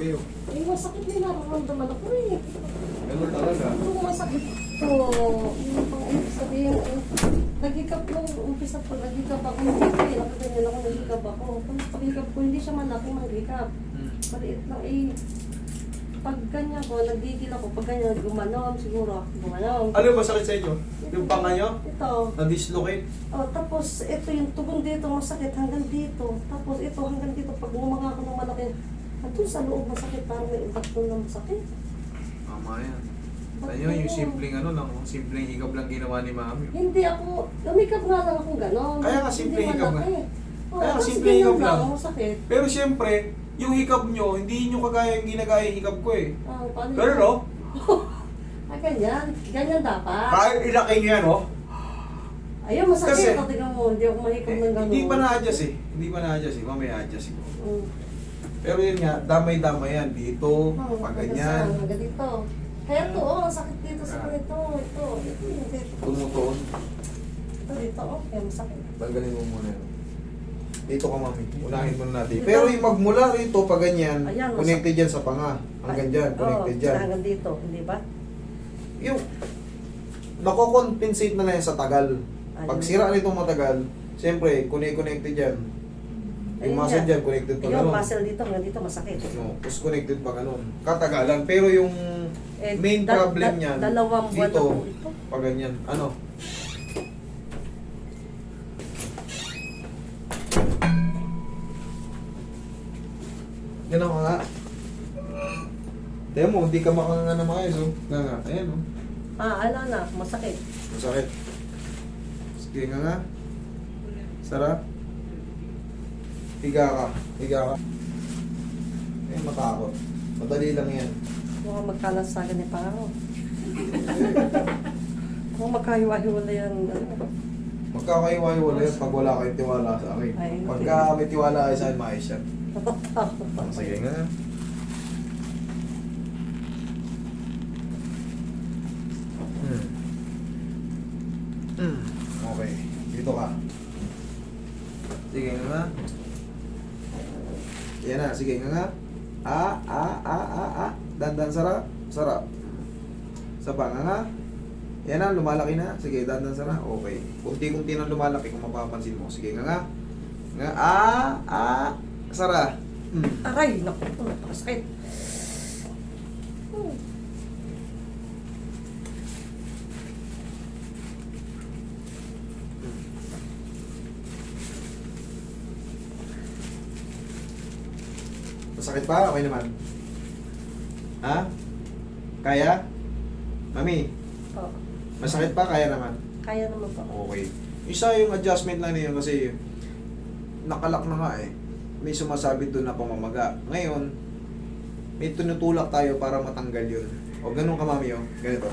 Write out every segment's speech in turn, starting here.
kayo. Eh, masakit din nararamdaman ako eh. Ganun talaga. Kung masakit to, yung pang sabihin, nagikap nung umpisa po, nagikap ako, hindi, nakaganyan ako, nagikap ako. Pag-hikap ko, hindi siya malaki manghikap. Maliit lang eh. Pag ganyan ko, nagigil ako, pag ganyan, gumanon, siguro, gumanon. Ano yung masakit sa inyo? Yung panga nyo? Ito. Na-dislocate? Oh, tapos ito yung tugon dito, masakit hanggang dito. Tapos ito hanggang dito, pag bumanga ako ng malaki, andun sa loob masakit, parang may ugat doon na masakit. Tama yan. Ano yung simpleng ano lang, simpleng higab lang ginawa ni Mami. Hindi ako, lumikap nga lang akong gano'n. Kaya nga, simpleng Hindi hikap nga. malaki. Kaya nga, kasi simpleng ganyan hikap lang. Masakit. Pero siyempre, yung hikab nyo, hindi nyo kagaya yung ginagaya yung hikab ko eh. Ah, paano Pero yun? no, Ah, ganyan. Ganyan dapat. kahit ilaki nyo yan, no? Ayun, masakit. Kasi- Kasi, tingnan mo, hindi ako mahikap ng gano'n. Hindi pa na-adjust eh. Hindi pa na-adjust eh. Mamaya adjust ko. Mm. Pero yun nga, damay-damay yan. Dito, Oh, pag ganyan. hanggang dito. Kaya to, oh, ang sakit dito sa ganito. Ito, yung dito. Tumutuon. Ito dito, oh, kaya masakit. Tanggalin mo muna yun. Dito ka, Mami. Unahin muna natin. Pero yung magmula rito, pag ganyan, Ayan, connected yan sa panga. Hanggang dyan, connected dyan. Hanggang dito, hindi ba? Yung, nako-compensate na yan sa tagal. Pag sira nito matagal, siyempre, connected yan. Yung Ayun muscle nga. dyan, connected pa Yung ganun. muscle dito, hanggang dito masakit. No, tapos connected pa ganun. Katagalan. Pero yung Eh, main problem niyan, dalawang buwan dito, na po ito. pag ganyan. Ano? Ganun ka nga. Tiyan mo, hindi ka makakanga na maayos. Oh. Nga nga. Ayan oh. Ala na, masakit. Masakit. Sige nga nga. Sarap. Higa ka. Higa ka. Eh, matakot. Madali lang yan. Mukhang magkalasagan ni Paro. Mukhang magkahiwa-hiwala yan. Magkakaiwa-iwala yan pag wala kayong tiwala sa akin. Ay, Pagka may tiwala kayo sa akin, maayos yan. Sige nga. Okay. Dito ka. Sige nga. Yan na. Sige nga. Dandan sarap. Sarap. Sa panga nga. Yan na. Lumalaki na. Sige. Dandan sarap. Okay. Kunti-kunti nang lumalaki kung mapapansin mo. Sige nga. Nga. Sarap. Aray, naku, napakasakit. Masakit pa? Okay naman. Ha? Kaya? Mami, Oh, masakit pa? Kaya naman? kaya naman po. Okay. Isa yung adjustment lang niyo kasi nakalak na nga eh. May sumasabit doon na pamamaga. Ngayon, may tinutulak tayo para matanggal yun. O ganun ka, Mami, oh. Ganito.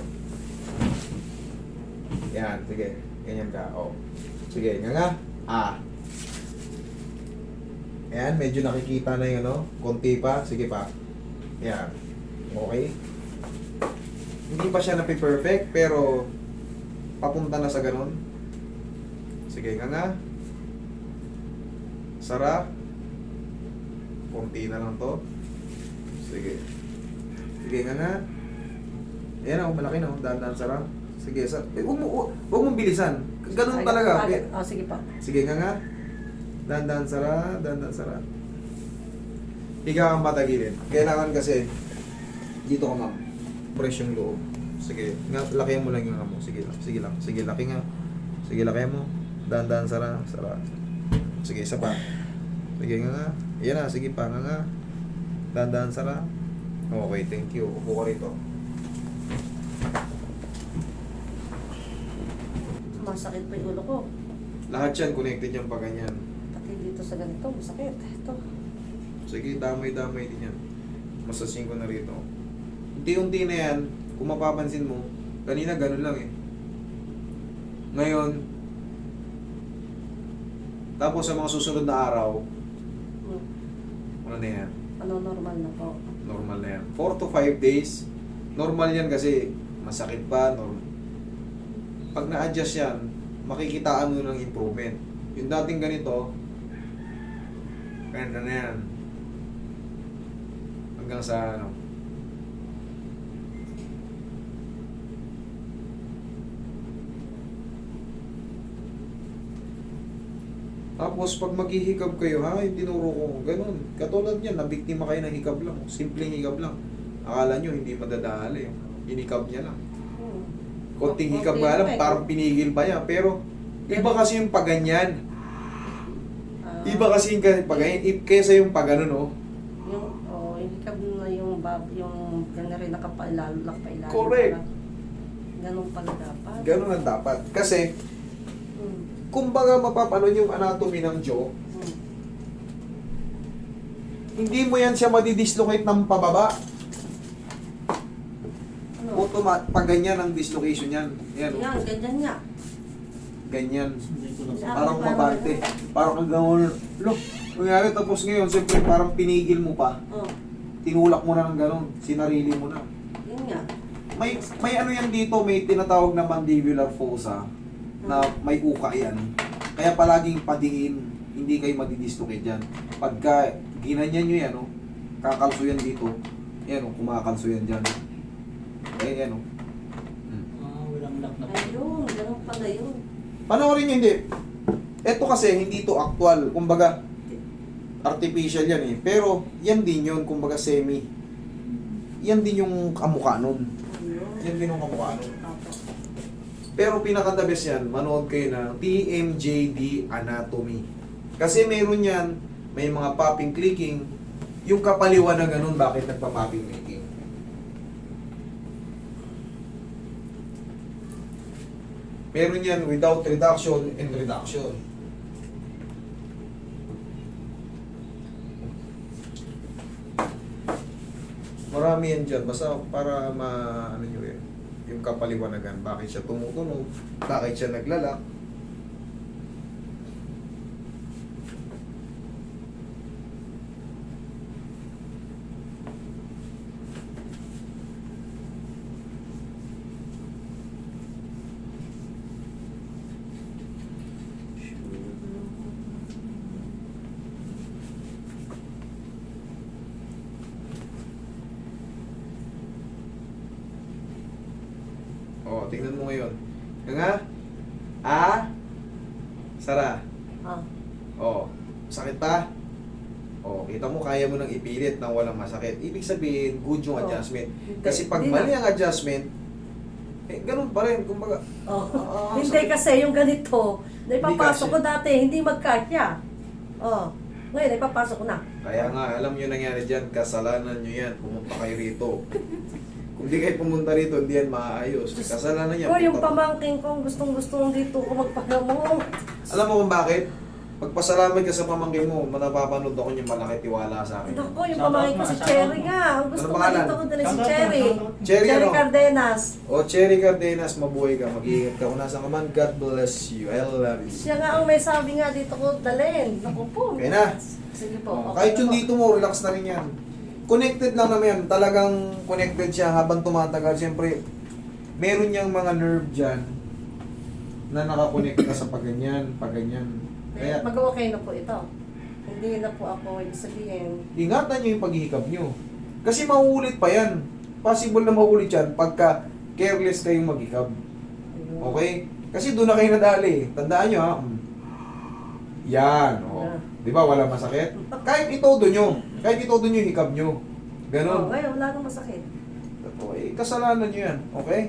Yan, sige. Ganyan ka. O. Sige, nga nga. Ayan, medyo nakikita na yun, no? Konti pa. Sige pa. Yan. Okay. Hindi pa siya napi-perfect, pero papunta na sa ganun. Sige nga. Sarap. Konti na lang to. Sige. Sige nga. Ayan, malaki na. Dahan-dahan sarap. Sige, huwag mong bilisan. Ganun talaga. Oh, sige pa. Sige nga. Dahan-dahan sarap. Dahan-dahan sarap. Higa kang patagilid. Kailangan kasi dito ka, ma'am. Press yung loob. Sige. Lakihan mo lang yung mo. Sige lang. Sige lang. Sige, laki nga. Sige, lakihan mo. Dahan-dahan sarap. Sarap. Sige, isa pa. Sige nga. Yan na. Sige pa nga. Dahan-dahan sarap. Okay, thank you. Upo ka rito. Masakit pa yung ulo ko. Lahat yan, connected yan pa ganyan. Pati dito sa ganito, masakit. Ito. Sige, damay-damay din yan. Masasin ko na rito. Unti-unti na yan, kung mapapansin mo, kanina ganun lang eh. Ngayon, tapos sa mga susunod na araw, ano na yan? Ano, normal na po. Normal na yan. 4 to 5 days, normal yan kasi masakit pa, normal. Pag na-adjust yan, makikitaan mo ng improvement. Yung dating ganito, ganito na yan. Hanggang sa ano. Tapos pag maghihikab kayo, ha, yung tinuro ko, ganun. Katulad niyan, nabiktima kayo ng hikab lang. Simpleng hikab lang. Akala nyo, hindi madadali. Inikab niya lang. Konting hikab nga lang, parang pinigil pa niya. Pero, iba kasi yung paganyan. Iba kasi yung paganyan. Kesa yung pagano, no? Yung hikab na yung ganun nakapailalo. Correct. Ganun pala dapat. Ganun ang dapat. Kasi, kumbaga mapapanood yung anatomy ng jaw, hindi mo yan siya madidislocate ng pababa. Ano? Pag ganyan ang dislocation yan. Yan, Yan, ganyan niya. ganyan. Hindi ko na Parang mabante. Parang kang gawin. Look, nangyari tapos ngayon, siyempre parang pinigil mo pa. Oh, Tinulak mo na ng ganun. Sinarili mo na. yun nga. May ano yan dito, may tinatawag na mandibular fossa na may uka yan. Kaya palaging padiin, hindi kayo madidislocate dyan. Pagka ginanyan nyo yan, kakalso yan dito. Yan, kumakalso yan dyan. Eh, yan, walang lock na. Ayun, ganun pala yun. Panoorin nyo, hindi. Ito kasi, hindi to actual. Kumbaga, artificial yan eh. Pero, yan din yun, kumbaga semi. Yan din yung kamukha nun. Ayun. Yan din yung kamukha nun. Tapos, Pero pinaka-the best yan, manood kayo ng TMJD Anatomy. Kasi meron yan, may mga popping clicking, yung kapaliwan na ganun, bakit nagpa-popping clicking. Meron yan without reduction and reduction. Marami yan dyan, basta para ano nyo yan, yung kapaliwanagan, bakit siya tumutunog, bakit siya naglalak. Oh, tingnan mo ngayon. Nga? Sara. ah, Oh, sakit pa? Oh, kita mo kaya mo nang ipilit nang walang masakit. Ibig sabihin, good yung Oh. adjustment. Hindi. Kasi pag Hindi mali na. ang adjustment, ganun pa rin. Kumbaga, hindi sakit. kasi yung ganito, naipapasok Hindi ko dati, hindi magkasya. Oh, ngayon naipapasok ko na. Kaya nga, alam nyo nangyari dyan, kasalanan nyo yan. Pumunta kayo rito. Kung di kayo pumunta rito, hindi yan maayos. Kasalanan yan. Ko yung Punta- pamangking ko, gustong dito ko magpagamot. Alam mo kung bakit? Pagpasalamat ka sa pamangkin mo, manapapanood ako yung malaki tiwala sa akin. Ako, yung Shoutout pamangkin ko mo, si shoutout Cherry mo. nga. Ang gusto Ano ko pangalan? dito ko din si Shoutout mo, Cherry. shoutout. Cherry ano? Cardenas. O Cherry Cardenas, mabuhay ka, mag-iingat ka. Kung nasa ka man, God bless you. I love you. Siya nga ang may sabi nga dito ko dalhin. Naku po. Okay na. Sige po. Oh, okay kahit na yung po. dito mo, relax na rin yan. Connected lang naman yan. Talagang connected siya habang tumatagal. Siyempre, meron niyang mga nerve dyan na nakakonect ka sa paganyan, paganyan. Kaya, Mag-okay na po ito. Hindi na po ako, ibig sabihin. ingatan niyo yung paghihikab niyo. Kasi mauulit pa yan. Possible na mauulit yan pagka careless kayong maghikab. Ayun. Okay? Kasi doon na kayo nadali. Tandaan nyo ha. Yan. Oh. Yeah. Di ba wala masakit? Kahit itodo nyo. Kahit itodo nyo yung hikab nyo. Oh, Ganon. ngayon, wala nang masakit. Okay. Kasalanan nyo yan. Okay?